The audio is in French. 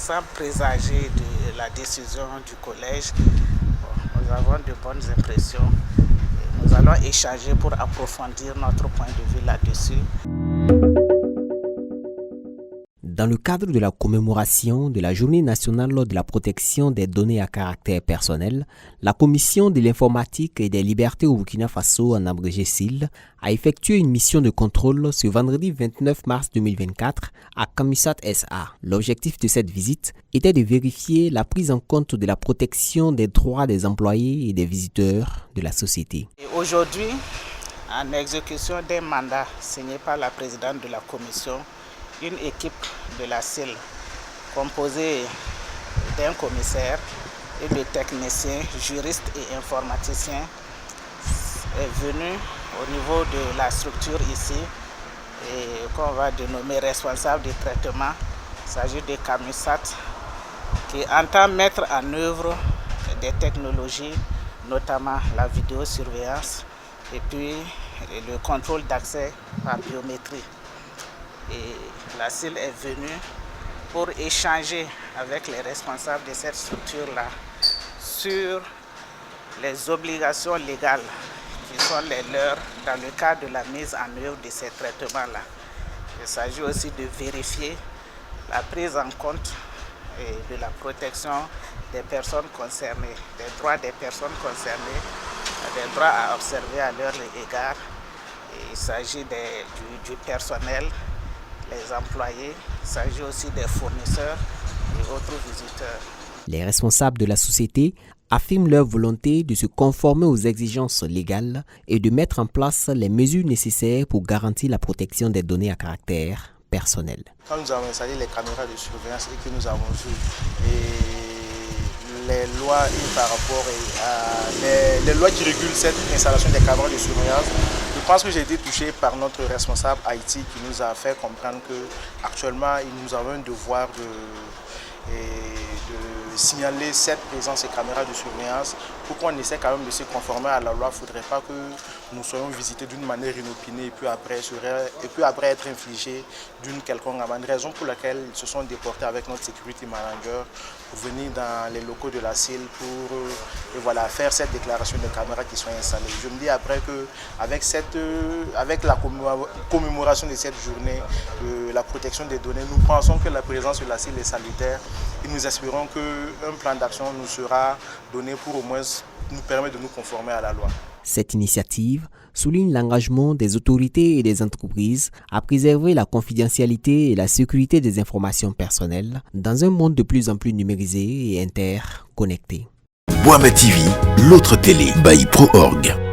sans présager de la décision du collège, nous avons de bonnes impressions. Nous allons échanger pour approfondir notre point de vue là-dessus. Dans le cadre de la commémoration de la Journée nationale de la protection des données à caractère personnel, la Commission de l'informatique et des libertés au Burkina Faso, en abrégé SIL, a effectué une mission de contrôle ce vendredi 29 mars 2024 à Camisat SA. L'objectif de cette visite était de vérifier la prise en compte de la protection des droits des employés et des visiteurs de la société. Aujourd'hui, en exécution d'un mandat signé par la présidente de la Commission, une équipe de la CIL composée d'un commissaire et de techniciens, juristes et informaticiens est venue au niveau de la structure ici et qu'on va dénommer responsable du traitement. Il s'agit de Camisat qui entend mettre en œuvre des technologies, notamment la vidéosurveillance et puis le contrôle d'accès par biométrie. Et la CIL est venue pour échanger avec les responsables de cette structure-là sur les obligations légales qui sont les leurs dans le cadre de la mise en œuvre de ces traitements-là. Il s'agit aussi de vérifier la prise en compte de la protection des personnes concernées, des droits des personnes concernées, des droits à observer à leur égard. Et il s'agit du personnel, les employés, il s'agit aussi des fournisseurs et autres visiteurs. Les responsables de la société affirment leur volonté de se conformer aux exigences légales et de mettre en place les mesures nécessaires pour garantir la protection des données à caractère personnel. Quand nous avons installé les caméras de surveillance et que nous avons vu les lois par rapport à les lois qui régulent cette installation des caméras de surveillance, je pense que j'ai été touché par notre responsable Haïti qui nous a fait comprendre qu'actuellement nous avons un devoir de signaler cette présence des caméras de surveillance pour qu'on essaie quand même de se conformer à la loi. Il ne faudrait pas que nous soyons visités d'une manière inopinée et puis après être infligés d'une quelconque amende. Raison pour laquelle ils se sont déportés avec notre security manager pour venir dans les locaux de la CIL pour faire cette déclaration de caméras qui sont installées. Je me dis après qu'avec la commémoration de cette journée, la protection des données, nous pensons que la présence de la CIL est salutaire et nous espérons qu'un plan d'action nous sera donné pour au moins nous permettre de nous conformer à la loi. Cette initiative souligne l'engagement des autorités et des entreprises à préserver la confidentialité et la sécurité des informations personnelles dans un monde de plus en plus numérisé et interconnecté. Boama TV, l'autre télé by ProOrg.